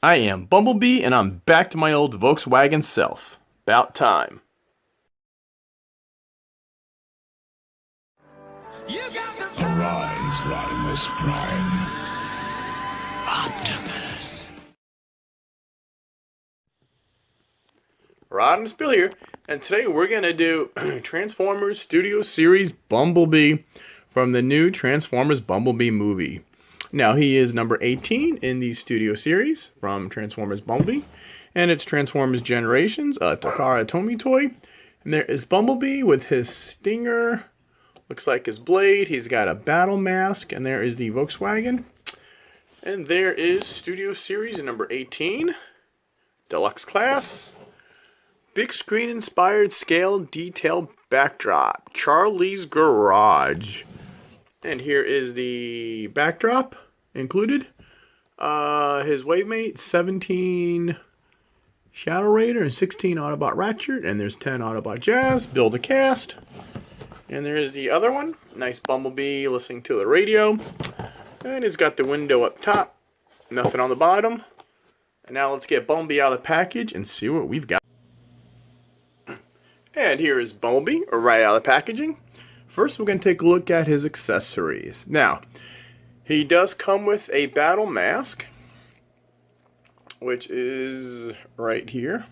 I am Bumblebee, and I'm back to my old Volkswagen self. About time. Arise, Rodimus Prime. Optimus. Rodimusbill here, and today we're going to do Transformers Studio Series Bumblebee from the new Transformers Bumblebee movie. Now, he is number 18 in the Studio Series from Transformers Bumblebee, and it's Transformers Generations, a Takara Tomy toy. And there is Bumblebee with his stinger, looks like his blade, he's got a battle mask, and there is the Volkswagen. And there is Studio Series number 18, Deluxe class. Big screen inspired scale detail backdrop. Charlie's Garage. And here is the backdrop included. His Wavemate, 17 Shadow Raider and 16 Autobot Ratchet. And there's 10 Autobot Jazz. Build a cast. And there's the other one. Nice Bumblebee listening to the radio. And it's got the window up top. Nothing on the bottom. And now let's get Bumblebee out of the package and see what we've got. And here is Bumblebee, right out of the packaging. First, we're going to take a look at his accessories. Now, he does come with a battle mask, which is right here,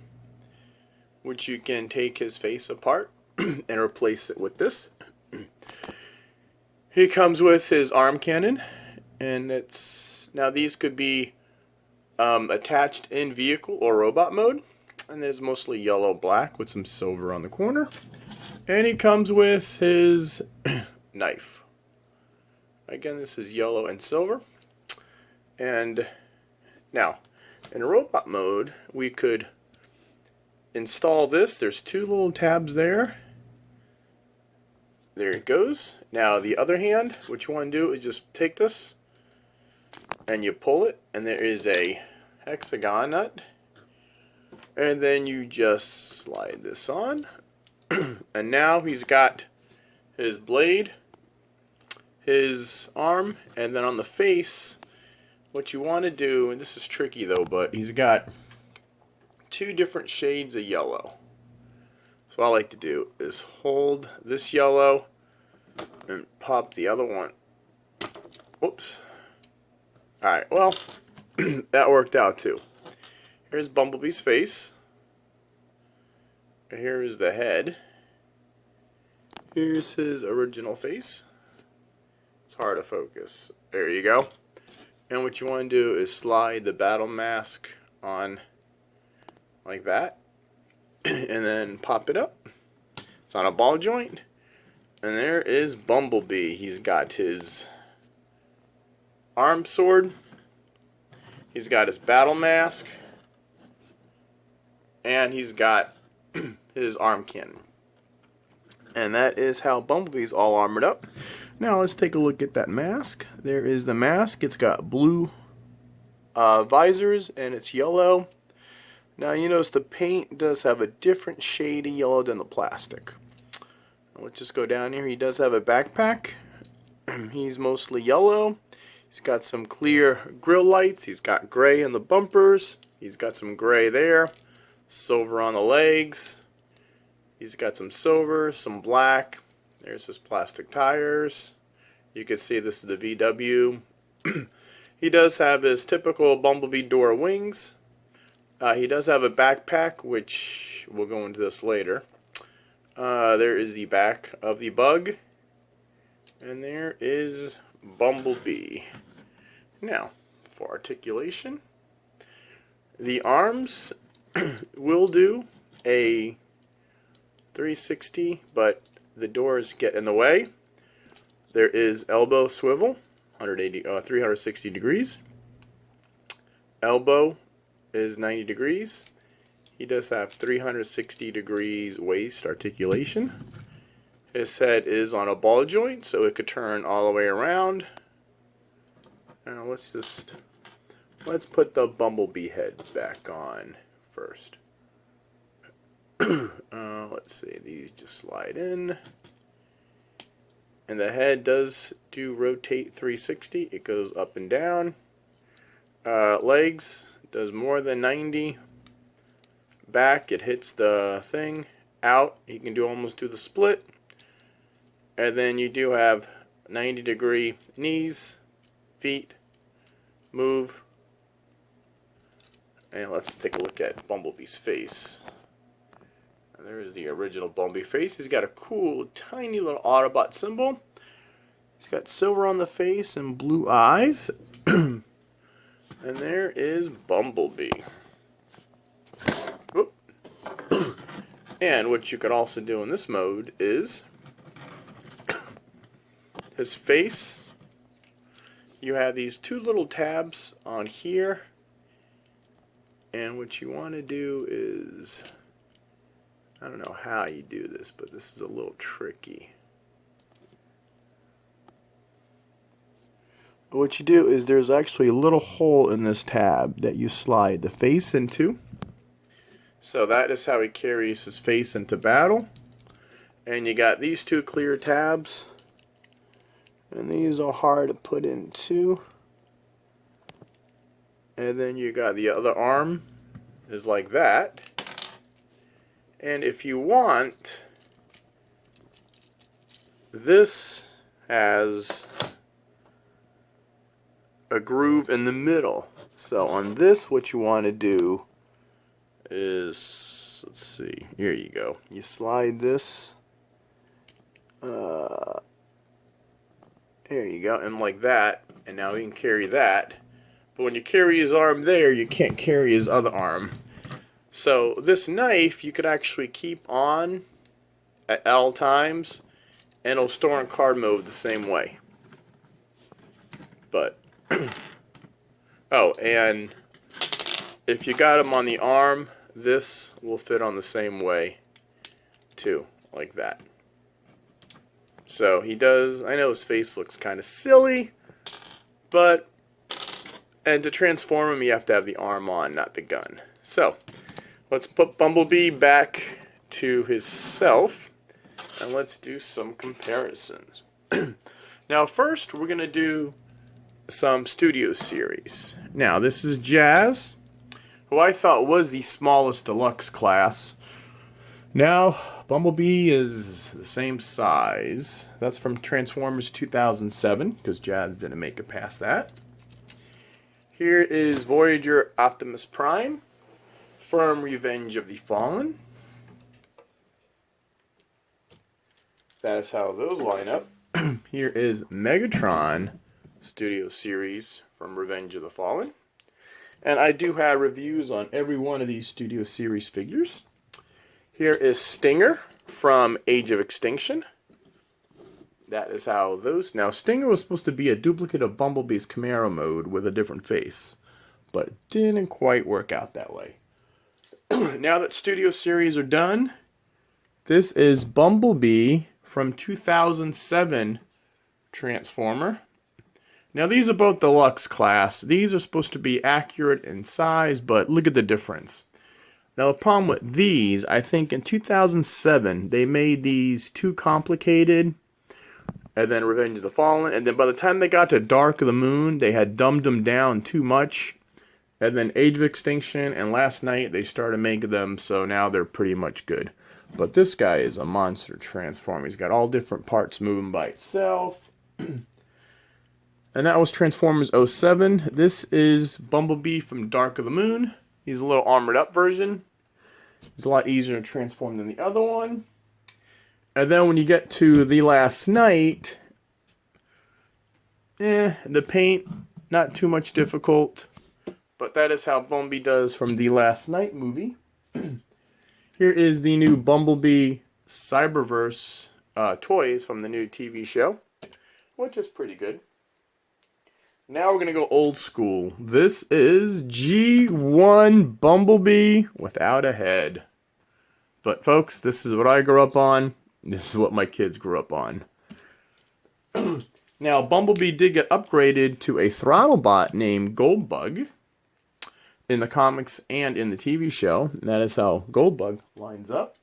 which you can take his face apart and replace it with this. He comes with his arm cannon, and now these could be attached in vehicle or robot mode. And there's mostly yellow-black with some silver on the corner. And he comes with his knife. Again, this is yellow and silver. And now, in robot mode, we could install this. There's two little tabs there. There it goes. Now, the other hand, what you want to do is just take this and you pull it, and there is a hexagon nut. And then you just slide this on. And now he's got his blade, his arm, and then on the face, what you want to do, and this is tricky though, but he's got two different shades of yellow. So what I like to do is hold this yellow and pop the other one. Whoops. Alright, well, that worked out too. Here's Bumblebee's face. Here is the head. Here's his original face. It's hard to focus. There you go. And what you want to do is slide the battle mask on like that. And then pop it up. It's on a ball joint. And there is Bumblebee. He's got his arm sword. He's got his battle mask. And he's got his arm cannon. And that is how Bumblebee's all armored up. Now let's take a look at that mask. There is the mask. It's got blue visors and it's yellow. Now you notice the paint does have a different shade of yellow than the plastic. Let's just go down here. He does have a backpack. He's mostly yellow. He's got some clear grille lights. He's got gray in the bumpers. He's got some gray there. Silver on the legs. He's got some silver, some black. There's his plastic tires. You can see this is the VW. He does have his typical Bumblebee door wings. He does have a backpack, which we'll go into this later. There is the back of the bug. And there is Bumblebee. Now, for articulation, the arms will do a 360, but the doors get in the way. There is elbow swivel, 360 degrees. Elbow is 90 degrees. He does have 360 degrees waist articulation. His head is on a ball joint, so it could turn all the way around. Now let's put the Bumblebee head back on first. Let's see, these just slide in. And the head does rotate 360. It goes up and down. Legs Does more than 90. Back, it hits the thing. Out, you can almost do the split. And then you do have 90-degree knees, feet, move. And let's take a look at Bumblebee's face. And there is the original Bumblebee face. He's got a cool, tiny little Autobot symbol. He's got silver on the face and blue eyes. And there is Bumblebee. Whoop. And what you could also do in this mode is his face. You have these two little tabs on here. And what you want to do is, I don't know how you do this, but this is a little tricky. What you do is there's actually a little hole in this tab that you slide the face into. So that is how he carries his face into battle. And you got these two clear tabs. And these are hard to put in too. And then you got the other arm is like that. And if you want, this has a groove in the middle. So on this, what you want to do is, let's see, here you go. You slide this, there you go, and like that, and now you can carry that. But when you carry his arm there, you can't carry his other arm. So this knife you could actually keep on at all times, and it'll store in card mode the same way. But oh, and if you got him on the arm, this will fit on the same way too, like that. So he does, I know his face looks kind of silly, but, and to transform him you have to have the arm on, not the gun. So let's put Bumblebee back to his self, and let's do some comparisons. Now first we're going to do some Studio Series. Now this is Jazz, who I thought was the smallest deluxe class. Now Bumblebee is the same size. That's from Transformers 2007, because Jazz didn't make it past that. Here is Voyager Optimus Prime from Revenge of the Fallen. That is how those line up. Here is Megatron Studio Series from Revenge of the Fallen. And I do have reviews on every one of these Studio Series figures. Here is Stinger from Age of Extinction. That is how those... Now, Stinger was supposed to be a duplicate of Bumblebee's Camaro mode with a different face, but it didn't quite work out that way. Now that Studio Series are done, this is Bumblebee from 2007 Transformer. Now, these are both deluxe class. These are supposed to be accurate in size, but look at the difference. Now, the problem with these, I think in 2007, they made these too complicated, and then Revenge of the Fallen, and then by the time they got to Dark of the Moon, they had dumbed them down too much, and then Age of Extinction, and last night, they started making them, so now they're pretty much good. But this guy is a monster transformer. He's got all different parts moving by itself. And that was Transformers 07. This is Bumblebee from Dark of the Moon. He's a little armored up version. It's a lot easier to transform than the other one. And then when you get to The Last Night, the paint, not too much difficult. But that is how Bumblebee does from The Last Night movie. Here is the new Bumblebee Cyberverse toys from the new TV show, which is pretty good. Now we're going to go old school. This is G1 Bumblebee without a head. But folks, this is what I grew up on. This is what my kids grew up on. Now, Bumblebee did get upgraded to a Throttlebot named Goldbug in the comics and in the TV show. And that is how Goldbug lines up.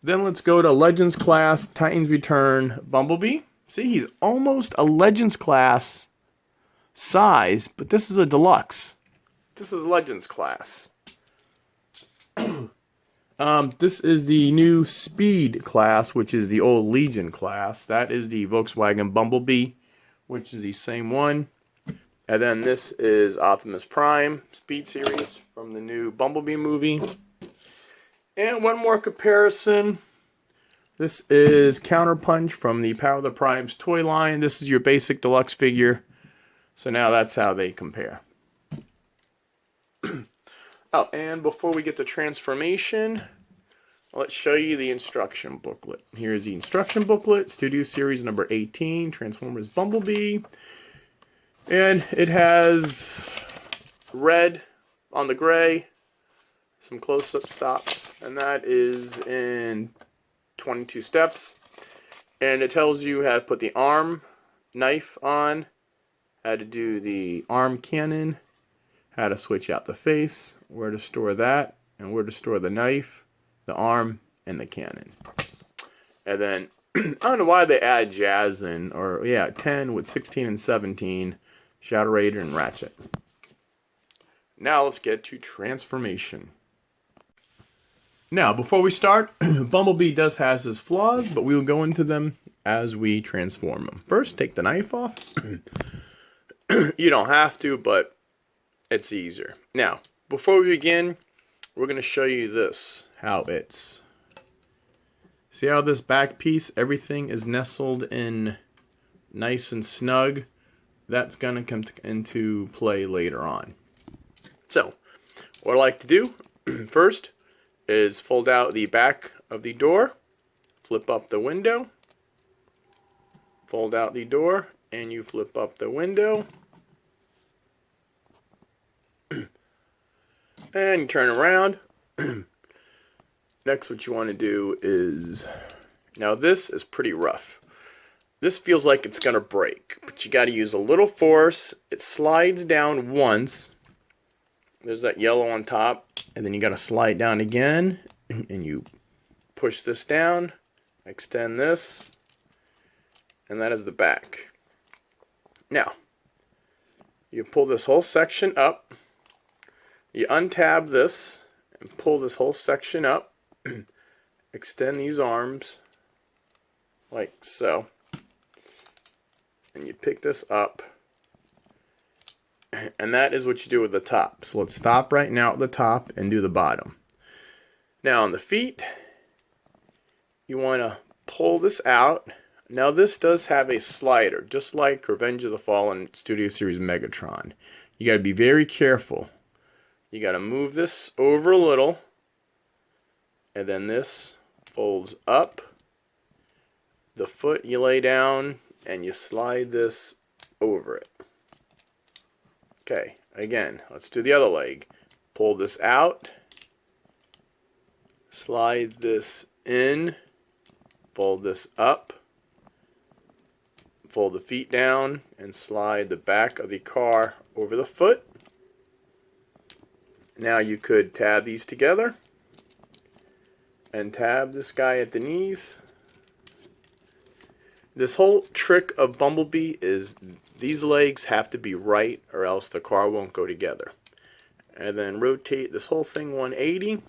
Then let's go to Legends Class Titans Return Bumblebee. See, he's almost a Legends Class size, but this is a deluxe. This is Legends class. This is the new Speed class, which is the old Legion class. That is the Volkswagen Bumblebee, which is the same one. And then this is Optimus Prime Speed Series from the new Bumblebee movie. And one more comparison. This is Counterpunch from the Power of the Primes toy line. This is your basic deluxe figure. So now that's how they compare. Oh, and before we get to transformation, let's show you the instruction booklet. Here's the instruction booklet, Studio Series number 18, Transformers Bumblebee. And it has red on the gray, some close-up stops, and that is in 22 steps. And it tells you how to put the arm knife on, how to do the arm cannon, how to switch out the face, where to store that, and where to store the knife, the arm, and the cannon. And then, I don't know why they add Jazz in, or yeah, 10 with 16 and 17, Shadow Raider and Ratchet. Now let's get to transformation. Now, before we start, Bumblebee does have his flaws, but we will go into them as we transform him. First, take the knife off. You don't have to, but it's easier. Now, before we begin, we're going to show you this, how it's... See how this back piece, everything is nestled in nice and snug? That's going to come into play later on. So, what I like to do first is fold out the back of the door, flip up the window, fold out the door, and you flip up the window. And you turn around. Next, what you want to do is... Now, this is pretty rough. This feels like it's going to break, but you got to use a little force. It slides down once. There's that yellow on top. And then you got to slide down again. And you push this down. Extend this. And that is the back. Now, you pull this whole section up. You untab this and pull this whole section up. Extend these arms like so. And you pick this up. And that is what you do with the top. So let's stop right now at the top and do the bottom. Now on the feet, you want to pull this out. Now this does have a slider, just like Revenge of the Fallen Studio Series Megatron. You got to be very careful. You got to move this over a little, and then this folds up. The foot you lay down, and you slide this over it. Okay, again, let's do the other leg. Pull this out, slide this in, fold this up, fold the feet down, and slide the back of the car over the foot. Now you could tab these together and tab this guy at the knees. This whole trick of Bumblebee is these legs have to be right or else the car won't go together. And then rotate this whole thing 180.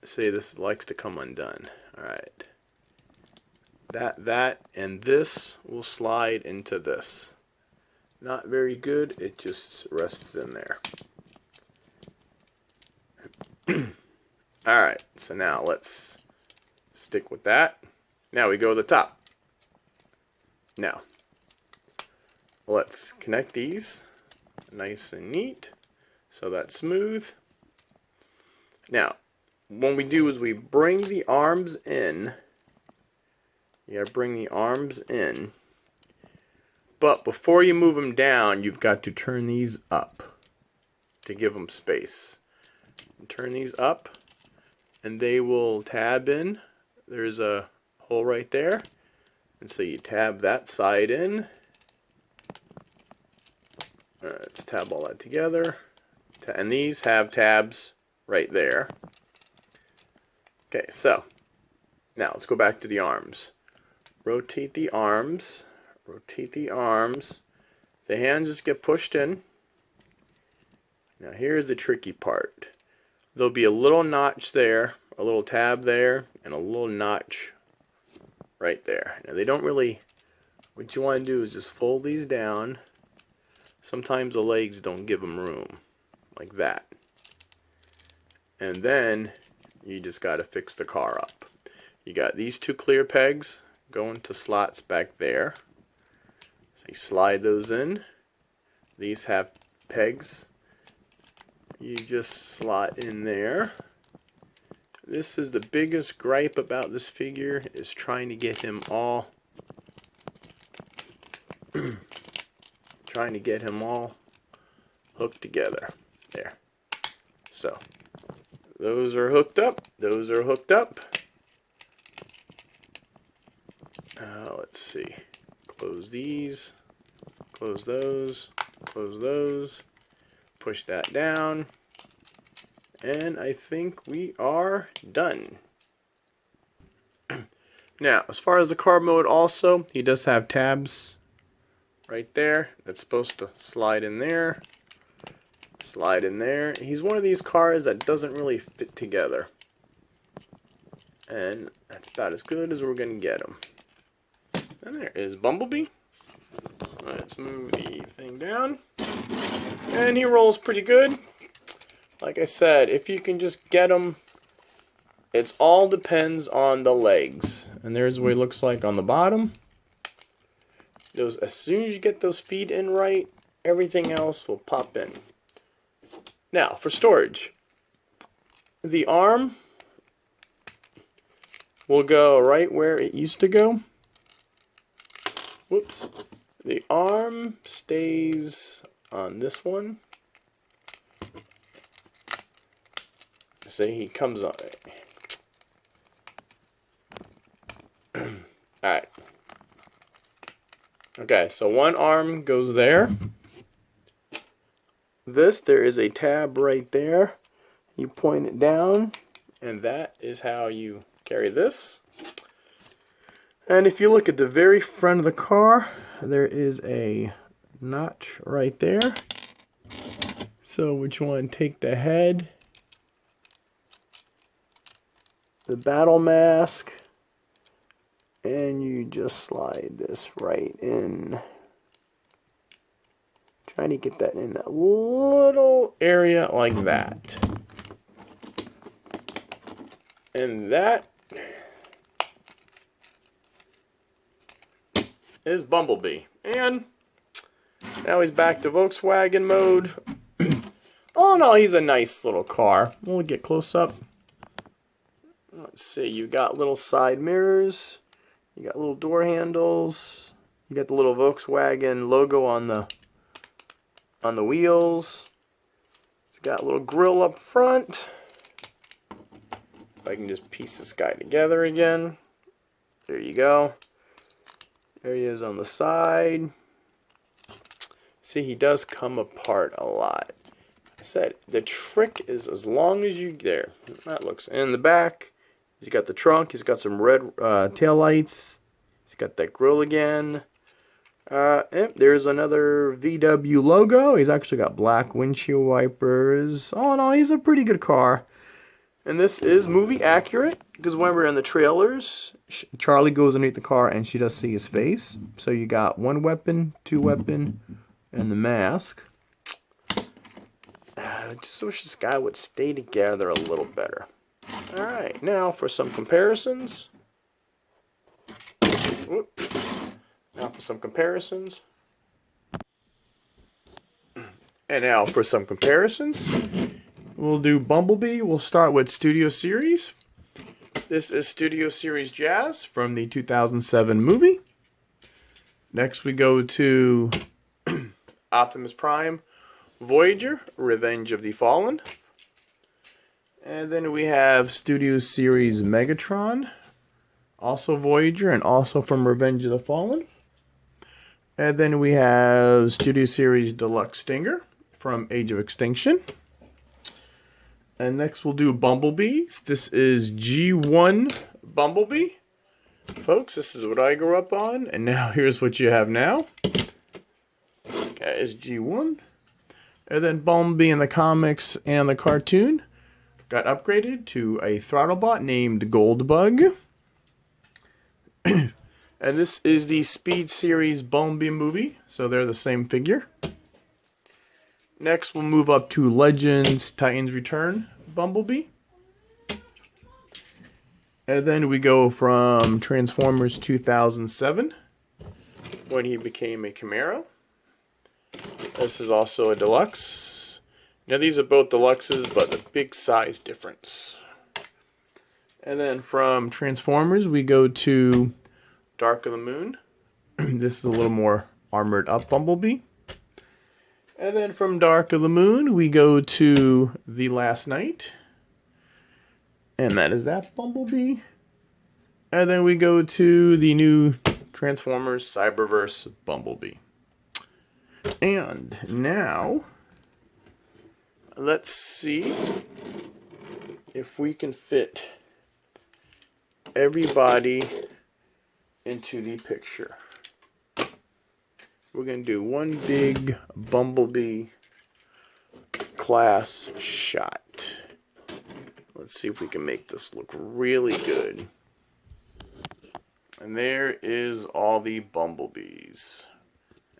See, this likes to come undone. Alright. That, and this will slide into this. Not very good, it just rests in there. Alright, so now let's stick with that. Now we go to the top. Now, let's connect these nice and neat so that's smooth. Now, what we do is we bring the arms in. You gotta bring the arms in. But before you move them down, you've got to turn these up to give them space. Turn these up, and they will tab in. There's a hole right there. And so you tab that side in. Let's tab all that together. And these have tabs right there. Okay, so now let's go back to the arms. Rotate the arms. Rotate the arms. The hands just get pushed in. Now here's the tricky part. There'll be a little notch there, a little tab there, and a little notch right there. Now they don't really, what you want to do is just fold these down. Sometimes the legs don't give them room, like that. And then you just got to fix the car up. You got these two clear pegs going to slots back there. So you slide those in. These have pegs. You just slot in there. This is the biggest gripe about this figure, is trying to get him all hooked together. There. So those are hooked up. Those are hooked up. Let's see. Close these. Close those. Close those. Push that down. And I think we are done. Now, as far as the car mode also, he does have tabs right there. That's supposed to slide in there. Slide in there. He's one of these cars that doesn't really fit together. And that's about as good as we're going to get him. And there is Bumblebee. Let's move the thing down. And he rolls pretty good. Like I said, if you can just get him, it all depends on the legs. And there's what he looks like on the bottom. As soon as you get those feet in right, everything else will pop in. Now, for storage. The arm will go right where it used to go. Whoops. The arm stays on this one. See, he comes on. Alright. Okay, so one arm goes there. There is a tab right there. You point it down, and that is how you carry this. And if you look at the very front of the car, there is a notch right there. So what you want to take the head, the battle mask, and you just slide this right in. Trying to get that in that little area like that. And that is Bumblebee. And now he's back to Volkswagen mode. Oh no, he's a nice little car. We'll get close up. Let's see, you got little side mirrors. You got little door handles. You got the little Volkswagen logo on the wheels. It's got a little grill up front. If I can just piece this guy together again. There you go. There he is on the side. See, he does come apart a lot. I said, the trick is as long as you... There. That looks... In the back, he's got the trunk. He's got some red tail lights. He's got that grill again. There's another VW logo. He's actually got black windshield wipers. All in all, he's a pretty good car. And this is movie accurate, because when we're in the trailers, Charlie goes underneath the car and she does see his face. So you got one weapon, two weapon, and the mask. I just wish this guy would stay together a little better. Alright, now for some comparisons. Whoop. Now for some comparisons. And now for some comparisons. We'll do Bumblebee. We'll start with Studio Series. This is Studio Series Jazz from the 2007 movie. Next we go to Optimus Prime, Voyager, Revenge of the Fallen. And then we have Studio Series Megatron, also Voyager and also from Revenge of the Fallen. And then we have Studio Series Deluxe Stinger from Age of Extinction. And next we'll do Bumblebees. This is G1 Bumblebee. Folks, this is what I grew up on. And now here's what you have now. Okay, that is G1. And then Bumblebee in the comics and the cartoon got upgraded to a throttlebot named Goldbug. And this is the Speed Series Bumblebee movie, so they're the same figure. Next, we'll move up to Legends Titans Return Bumblebee. And then we go from Transformers 2007, when he became a Camaro. This is also a Deluxe. Now these are both Deluxes, but the big size difference. And then from Transformers, we go to Dark of the Moon. This is a little more armored up Bumblebee. And then from Dark of the Moon, we go to The Last Night. And that is that Bumblebee. And then we go to the new Transformers Cyberverse Bumblebee. And now, let's see if we can fit everybody into the picture. We're going to do one big Bumblebee class shot. Let's see if we can make this look really good. And there is all the Bumblebees.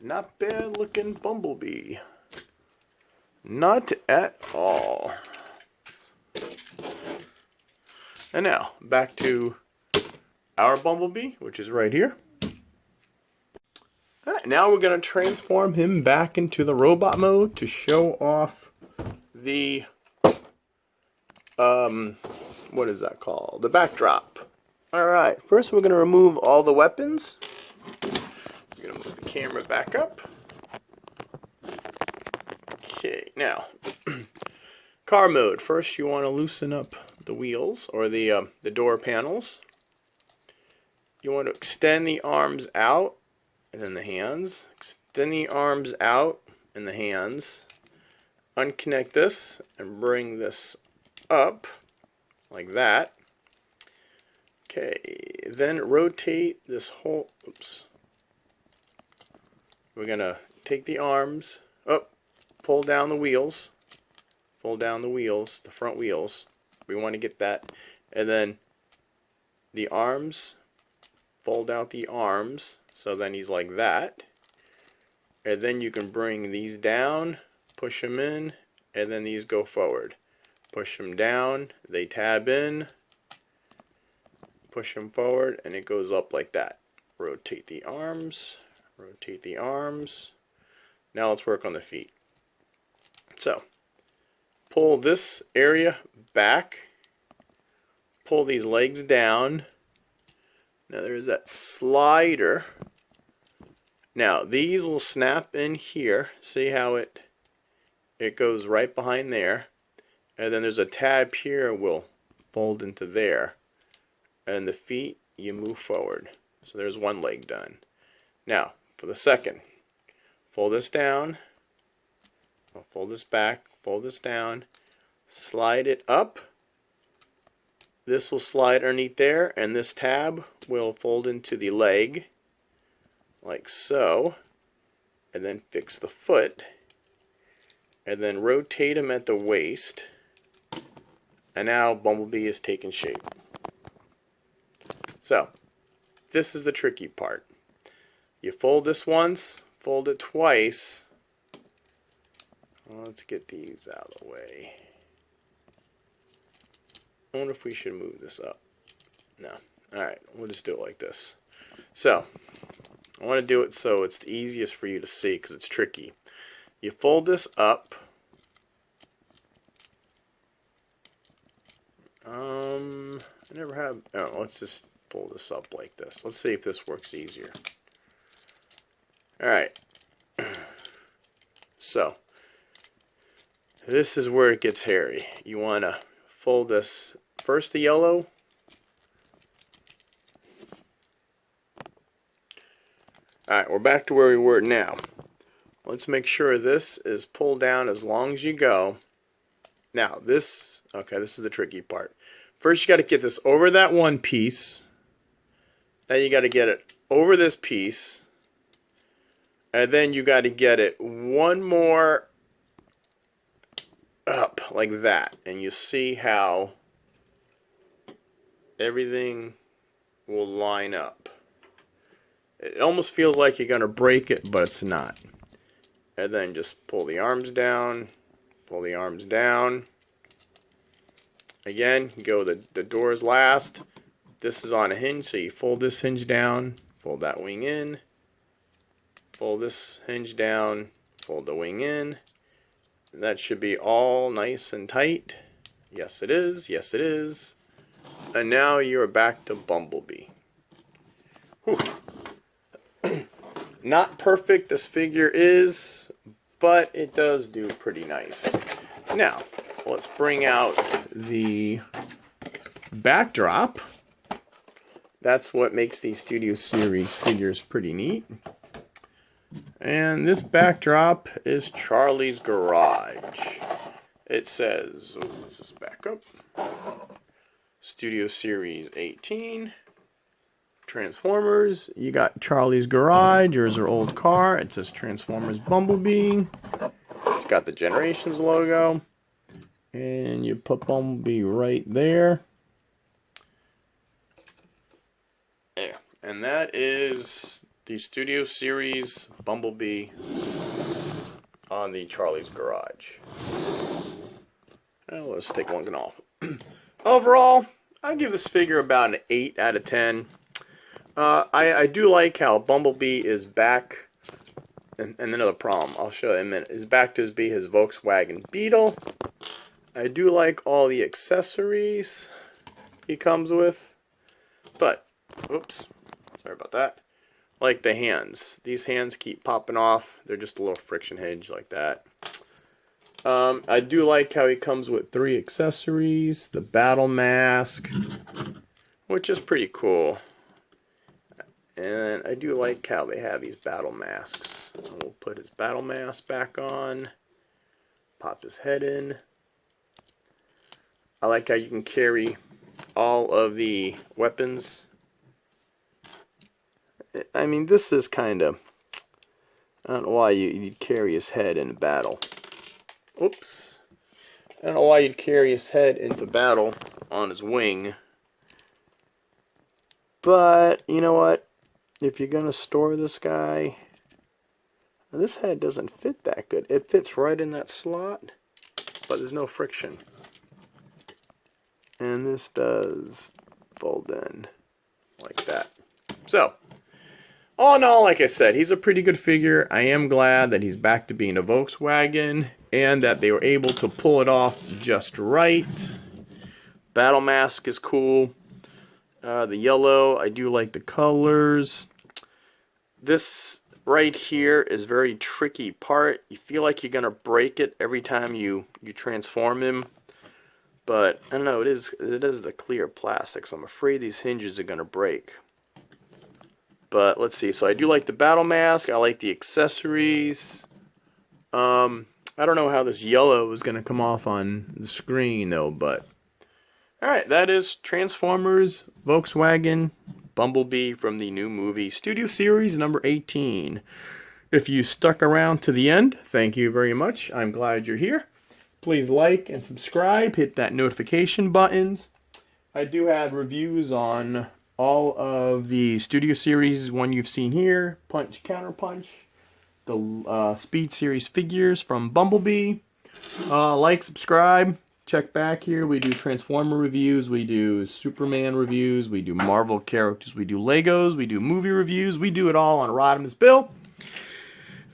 Not bad looking Bumblebee. Not at all. And now, back to our Bumblebee, which is right here. Alright, now we're going to transform him back into the robot mode to show off the, what is that called? The backdrop. Alright, first we're going to remove all the weapons. We're going to move the camera back up. Okay, now, car mode. First you want to loosen up the wheels, or the door panels. You want to extend the arms out, and then the hands. Extend the arms out, and the hands. Unconnect this, and bring this up, like that. Okay, then rotate this whole, oops. We're going to take the arms up, pull down the wheels. Pull down the wheels, the front wheels. We want to get that. And then the arms, fold out the arms, so then he's like that. And then you can bring these down, push them in, and then these go forward. Push them down, they tab in, push them forward, and it goes up like that. Rotate the arms, rotate the arms. Now let's work on the feet. So, pull this area back, pull these legs down. Now there's that slider. Now these will snap in here. See how it goes right behind there. And then there's a tab here, will fold into there. And the feet, you move forward. So there's one leg done. Now, for the second, fold this down, fold this back, fold this down, slide it up. This will slide underneath there, and this tab will fold into the leg, like so. And then fix the foot, and then rotate him at the waist. And now Bumblebee is taking shape. So, this is the tricky part. You fold this once, fold it twice. Let's get these out of the way. I wonder if we should move this up. No. Alright, we'll just do it like this. So, I want to do it so it's the easiest for you to see because it's tricky. You fold this up. I never have. Oh, let's just pull this up like this. Let's see if this works easier. Alright. So, this is where it gets hairy. You want to fold this, first the yellow. Alright, we're back to where we were now. Let's make sure this is pulled down as long as you go. Now, this is the tricky part. First, you got to get this over that one piece. Now you got to get it over this piece. And then you got to get it one more up like that. And you see how everything will line up. It almost feels like you're going to break it, but it's not. And then just pull the arms down, pull the arms down. Again, you go the doors last. This is on a hinge, so you fold this hinge down, fold that wing in, fold this hinge down, fold the wing in. And that should be all nice and tight. Yes, it is. Yes, it is. And now you're back to Bumblebee. Whew. Not perfect, this figure is, but it does do pretty nice. Now, let's bring out the backdrop. That's what makes these Studio Series figures pretty neat. And this backdrop is Charlie's Garage. It says, let's just back up. Studio Series 18. Transformers. You got Charlie's Garage. Here's her old car. It says Transformers Bumblebee. It's got the Generations logo. And you put Bumblebee right there. There. And that is the Studio Series Bumblebee on the Charlie's Garage. Now let's take one and all. Overall, I give this figure about an 8 out of 10. I do like how Bumblebee is back, and another problem, I'll show you in a minute, is back to be his Volkswagen Beetle. I do like all the accessories he comes with, but, oops, sorry about that. Like the hands. These hands keep popping off. They're just a little friction hinge like that. I do like how he comes with 3 accessories. The battle mask, which is pretty cool. And I do like how they have these battle masks. We'll put his battle mask back on. Pop his head in. I like how you can carry all of the weapons. I mean, this is kind of... I don't know why you'd carry his head in battle. Oops. I don't know why you'd carry his head into battle on his wing. But, you know what? If you're going to store this guy, this head doesn't fit that good. It fits right in that slot, but there's no friction. And this does fold in like that. So, all in all, like I said, he's a pretty good figure. I am glad that he's back to being a Volkswagen and that they were able to pull it off just right. Battle mask is cool. The yellow, I do like the colors. This right here is very tricky part. You feel like you're gonna break it every time you transform him, but I don't know. It is the clear plastic, so I'm afraid these hinges are gonna break. But let's see. So I do like the battle mask. I like the accessories. I don't know how this yellow is gonna come off on the screen though, but. Alright, that is Transformers Volkswagen Bumblebee from the new movie Studio Series number 18. If you stuck around to the end, thank you very much. I'm glad you're here. Please like and subscribe. Hit that notification buttons. I do have reviews on all of the Studio Series, one you've seen here, Punch Counter Punch, the Speed Series figures from Bumblebee. Like, subscribe. Check back here. We do Transformer reviews, we do Superman reviews, we do Marvel characters, we do Legos, we do movie reviews. We do it all on Rodimusbill.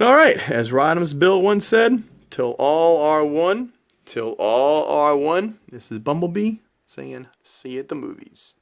Alright, as Rodimusbill once said, till all are one, till all are one. This is Bumblebee saying, see you at the movies.